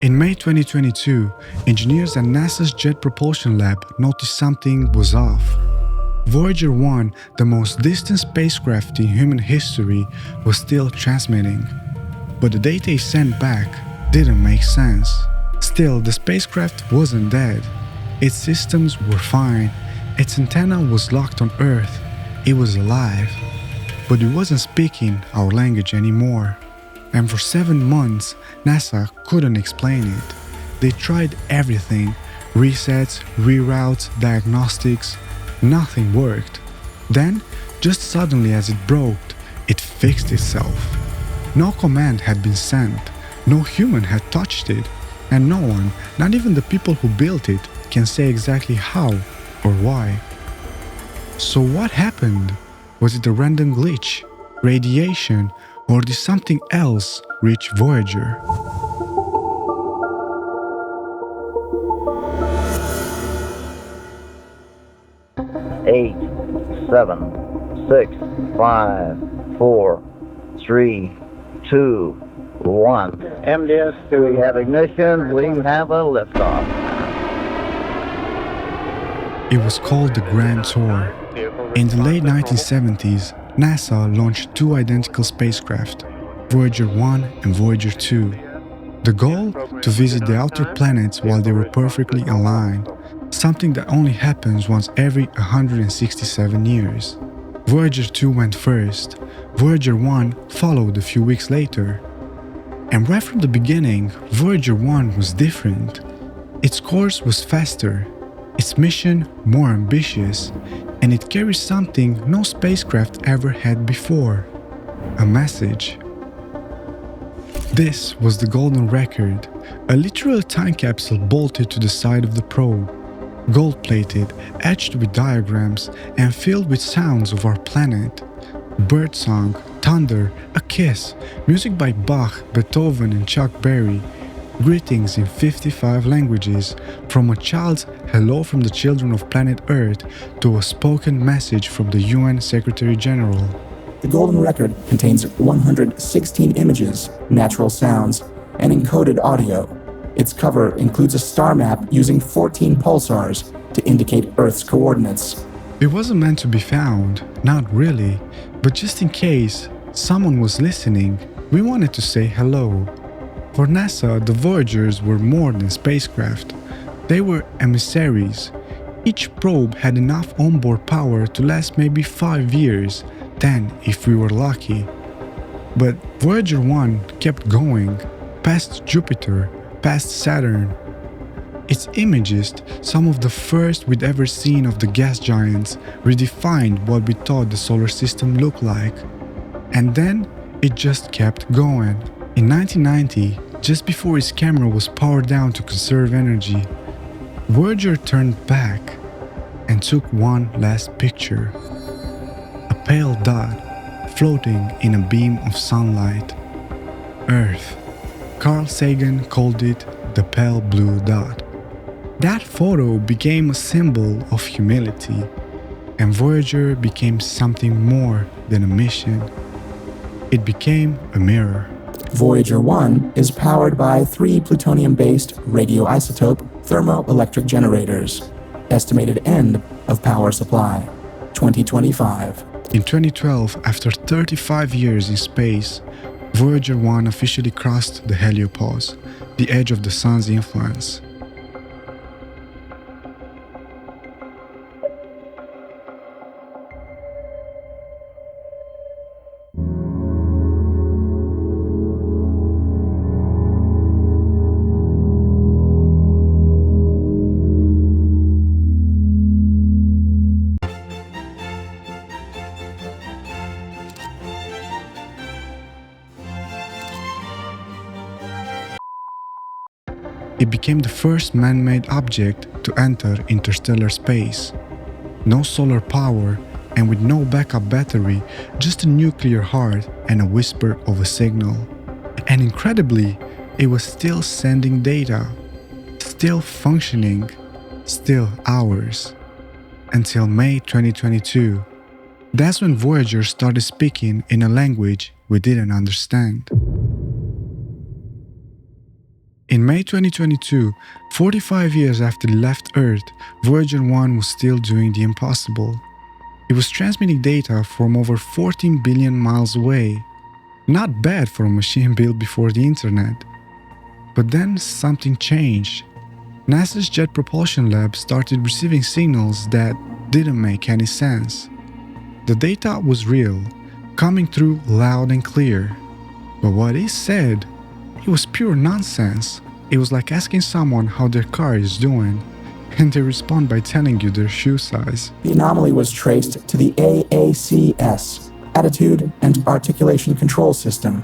In May 2022, engineers at NASA's Jet Propulsion Lab noticed something was off. Voyager 1, the most distant spacecraft in human history, was still transmitting. But the data it sent back didn't make sense. Still, the spacecraft wasn't dead. Its systems were fine. Its antenna was locked on Earth. It was alive. But it wasn't speaking our language anymore. And for 7 months, NASA couldn't explain it. They tried everything: resets, reroutes, diagnostics. Nothing worked. Then, just suddenly as it broke, it fixed itself. No command had been sent, no human had touched it, and no one, not even the people who built it, can say exactly how or why. So what happened? Was it a random glitch, radiation, or did something else reach Voyager? Eight, 7, 6, 5, 4, 3, 2, 1. MDS, we have ignition, we have a liftoff. It was called the Grand Tour. In the late 1970s, NASA launched 2 identical spacecraft, Voyager 1 and Voyager 2. The goal? To visit the outer planets while they were perfectly aligned, something that only happens once every 167 years. Voyager 2 went first, Voyager 1 followed a few weeks later. And right from the beginning, Voyager 1 was different. Its course was faster, its mission more ambitious, and it carries something no spacecraft ever had before: a message. This was the Golden Record, a literal time capsule bolted to the side of the probe, gold-plated, etched with diagrams, and filled with sounds of our planet. Birdsong, thunder, a kiss, music by Bach, Beethoven, and Chuck Berry, greetings in 55 languages, from a child's hello from the children of planet Earth to a spoken message from the UN Secretary General. The Golden Record contains 116 images, natural sounds, and encoded audio. Its cover includes a star map using 14 pulsars to indicate Earth's coordinates. It wasn't meant to be found, not really, but just in case someone was listening, we wanted to say hello. For NASA, the Voyagers were more than spacecraft. They were emissaries. Each probe had enough onboard power to last maybe 5 years, 10 if we were lucky. But Voyager 1 kept going, past Jupiter, past Saturn. Its images, some of the first we'd ever seen of the gas giants, redefined what we thought the solar system looked like. And then it just kept going. In 1990, just before its camera was powered down to conserve energy, Voyager turned back and took one last picture. A pale dot floating in a beam of sunlight. Earth. Carl Sagan called it the pale blue dot. That photo became a symbol of humility, and Voyager became something more than a mission. It became a mirror. Voyager 1 is powered by 3 plutonium-based radioisotope thermoelectric generators. Estimated end of power supply, 2025. In 2012, after 35 years in space, Voyager 1 officially crossed the heliopause, the edge of the sun's influence. It became the first man-made object to enter interstellar space. No solar power, and with no backup battery, just a nuclear heart and a whisper of a signal. And incredibly, it was still sending data, still functioning, still ours. Until May 2022. That's when Voyager started speaking in a language we didn't understand. In May 2022, 45 years after it left Earth, Voyager 1 was still doing the impossible. It was transmitting data from over 14 billion miles away. Not bad for a machine built before the internet. But then something changed. NASA's Jet Propulsion Lab started receiving signals that didn't make any sense. The data was real, coming through loud and clear. But what it said, it was pure nonsense. It was like asking someone how their car is doing, and they respond by telling you their shoe size. The anomaly was traced to the AACS, Attitude and Articulation Control System.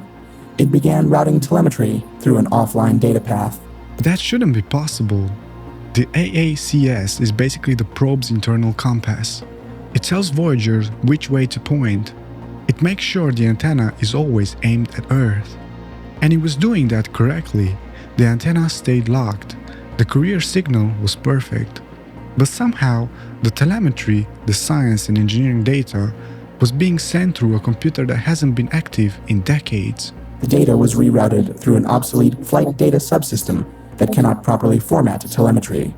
It began routing telemetry through an offline data path. That shouldn't be possible. The AACS is basically the probe's internal compass. It tells Voyager which way to point. It makes sure the antenna is always aimed at Earth. And it was doing that correctly. The antenna stayed locked. The carrier signal was perfect. But somehow, the telemetry, the science and engineering data, was being sent through a computer that hasn't been active in decades. The data was rerouted through an obsolete flight data subsystem that cannot properly format telemetry.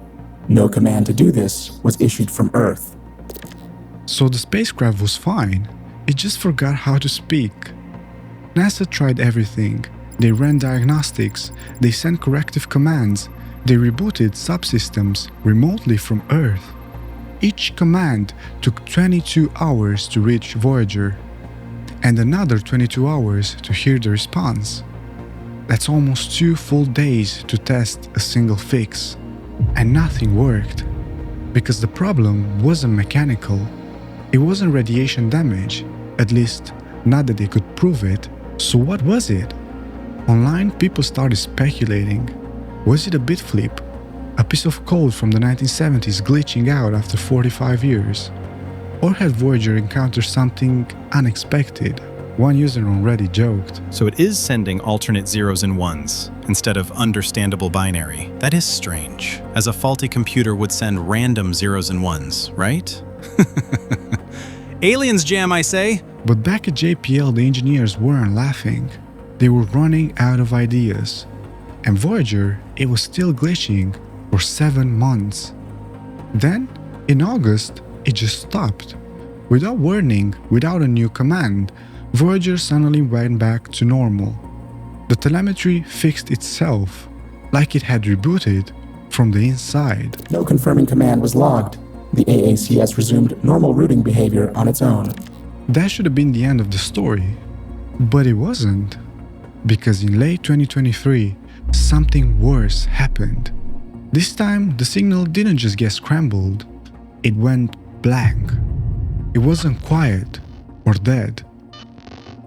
No command to do this was issued from Earth. So the spacecraft was fine. It just forgot how to speak. NASA tried everything. They ran diagnostics, they sent corrective commands, they rebooted subsystems remotely from Earth. Each command took 22 hours to reach Voyager, and another 22 hours to hear the response. That's almost 2 full days to test a single fix. And nothing worked. Because the problem wasn't mechanical. It wasn't radiation damage, at least not that they could prove it. So what was it? Online, people started speculating. Was it a bit flip? A piece of code from the 1970s glitching out after 45 years? Or had Voyager encountered something unexpected? One user on Reddit joked. So it is sending alternate zeros and ones instead of understandable binary. That is strange, as a faulty computer would send random zeros and ones, right? Aliens jam, I say! But back at JPL, the engineers weren't laughing. They were running out of ideas. And Voyager, it was still glitching for 7 months. Then, in August, it just stopped. Without warning, without a new command, Voyager suddenly went back to normal. The telemetry fixed itself, like it had rebooted from the inside. No confirming command was logged. The AACS resumed normal routing behavior on its own. That should have been the end of the story. But it wasn't. Because in late 2023, something worse happened. This time, the signal didn't just get scrambled, it went blank. It wasn't quiet or dead.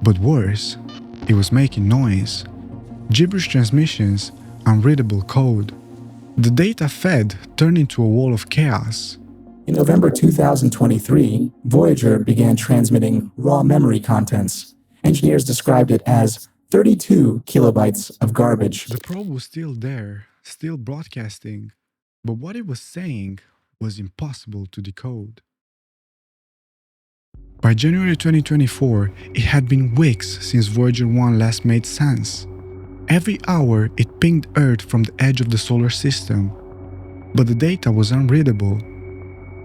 But worse, it was making noise. Gibberish transmissions, unreadable code. The data fed turned into a wall of chaos. In November 2023, Voyager began transmitting raw memory contents. Engineers described it as 32 kilobytes of garbage. The probe was still there, still broadcasting, but what it was saying was impossible to decode. By January 2024, it had been weeks since Voyager 1 last made sense. Every hour it pinged Earth from the edge of the solar system, but the data was unreadable.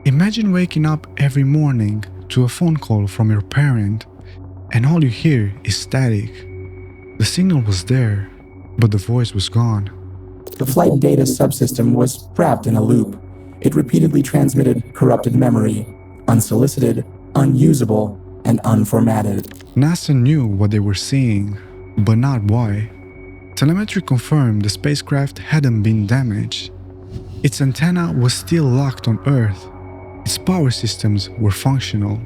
Imagine waking up every morning to a phone call from your parent, and all you hear is static. The signal was there, but the voice was gone. The flight data subsystem was wrapped in a loop. It repeatedly transmitted corrupted memory, unsolicited, unusable, and unformatted. NASA knew what they were seeing, but not why. Telemetry confirmed the spacecraft hadn't been damaged. Its antenna was still locked on Earth. Its power systems were functional.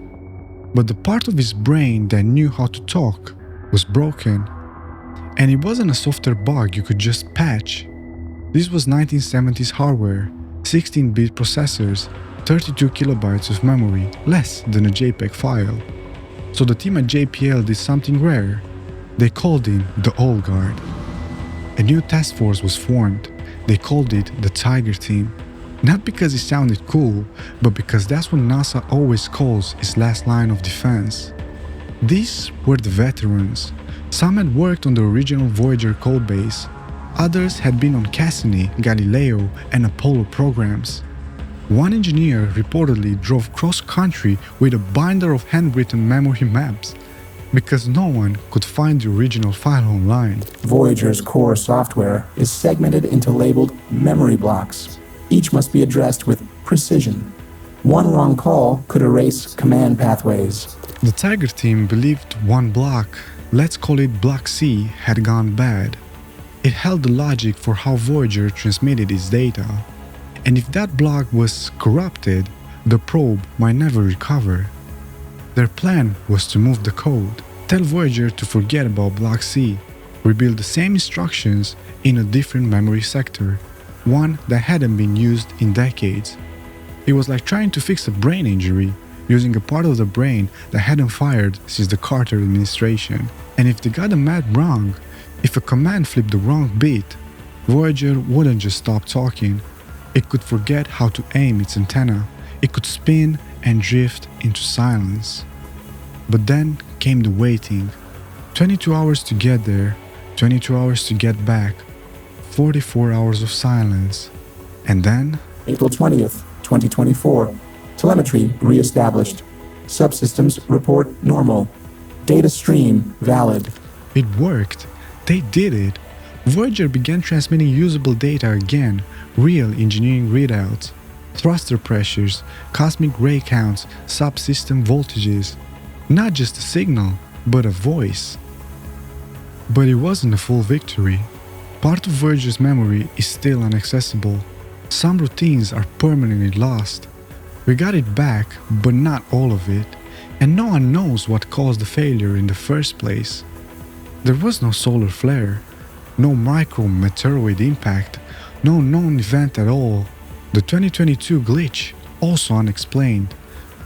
But the part of his brain that knew how to talk was broken. And it wasn't a software bug you could just patch. This was 1970s hardware, 16-bit processors, 32 kilobytes of memory, less than a JPEG file. So the team at JPL did something rare. They called in the Old Guard. A new task force was formed. They called it the Tiger Team. Not because it sounded cool, but because that's what NASA always calls its last line of defense. These were the veterans. Some had worked on the original Voyager codebase. Others had been on Cassini, Galileo, and Apollo programs. One engineer reportedly drove cross-country with a binder of handwritten memory maps because no one could find the original file online. Voyager's core software is segmented into labeled memory blocks. Each must be addressed with precision. One wrong call could erase command pathways. The Tiger team believed one block, let's call it Block C, had gone bad. It held the logic for how Voyager transmitted its data. And if that block was corrupted, the probe might never recover. Their plan was to move the code, tell Voyager to forget about Block C, rebuild the same instructions in a different memory sector, one that hadn't been used in decades. It was like trying to fix a brain injury, using a part of the brain that hadn't fired since the Carter administration. And if they got the math wrong, if a command flipped the wrong beat, Voyager wouldn't just stop talking. It could forget how to aim its antenna. It could spin and drift into silence. But then came the waiting. 22 hours to get there, 22 hours to get back, 44 hours of silence. And then April 20th, 2024. Telemetry re-established. Subsystems report normal. Data stream valid. it worked. They did it. Voyager began transmitting usable data again, real engineering readouts. Thruster pressures, cosmic ray counts, subsystem voltages. Not just a signal, but a voice. But it wasn't a full victory. Part of Voyager's memory is still inaccessible. Some routines are permanently lost. We got it back, but not all of it, and no one knows what caused the failure in the first place. There was no solar flare, no micro-meteoroid impact, no known event at all. The 2022 glitch, also unexplained.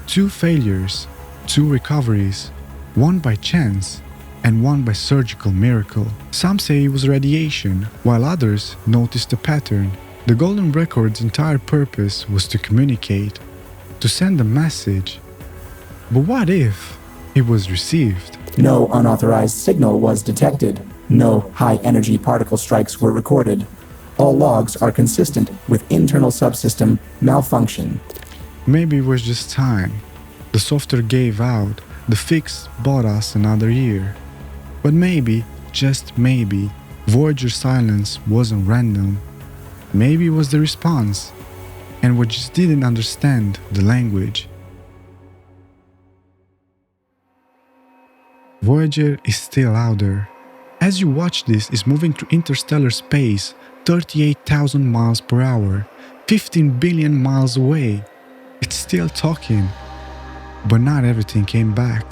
2 failures, 2 recoveries, one by chance, and one by surgical miracle. Some say it was radiation, while others noticed a pattern. The Golden Record's entire purpose was to communicate, to send a message. But what if it was received? No unauthorized signal was detected. No high-energy particle strikes were recorded. All logs are consistent with internal subsystem malfunction. Maybe it was just time. The software gave out. The fix bought us another year. But maybe, just maybe, Voyager's silence wasn't random. Maybe it was the response, and we just didn't understand the language. Voyager is still out there. As you watch this, it's moving through interstellar space, 38,000 miles per hour, 15 billion miles away. It's still talking, but not everything came back.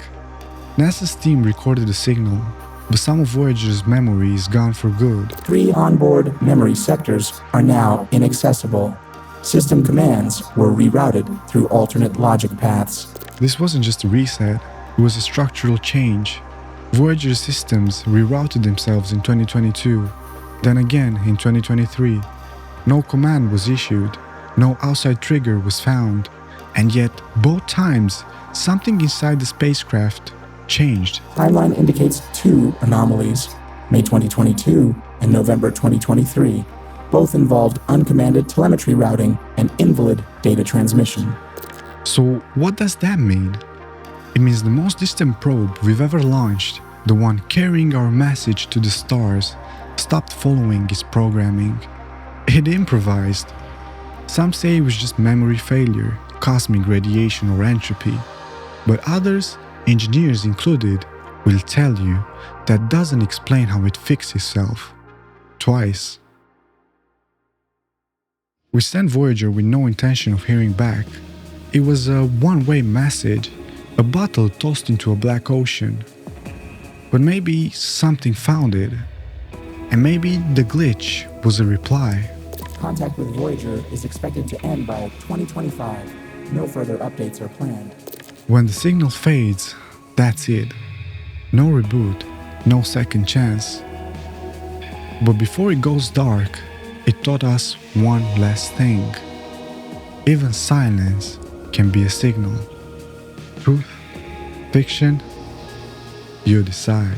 NASA's team recorded the signal, but some of Voyager's memory is gone for good. 3 onboard memory sectors are now inaccessible. System commands were rerouted through alternate logic paths. This wasn't just a reset, it was a structural change. Voyager systems rerouted themselves in 2022, then again in 2023. No command was issued, no outside trigger was found, and yet both times something inside the spacecraft changed. Timeline indicates 2 anomalies, May 2022 and November 2023. Both involved uncommanded telemetry routing and invalid data transmission. So what does that mean? It means the most distant probe we've ever launched, the one carrying our message to the stars, stopped following its programming. It improvised. Some say it was just memory failure, cosmic radiation or entropy. But others, engineers included, will tell you that doesn't explain how it fixed itself. Twice. We sent Voyager with no intention of hearing back. It was a one-way message, a bottle tossed into a black ocean. But maybe something found it, and maybe the glitch was a reply. Contact with Voyager is expected to end by 2025. No further updates are planned. When the signal fades, that's it. No reboot, no second chance. But before it goes dark, it taught us one last thing. Even silence can be a signal. Truth, fiction, you decide.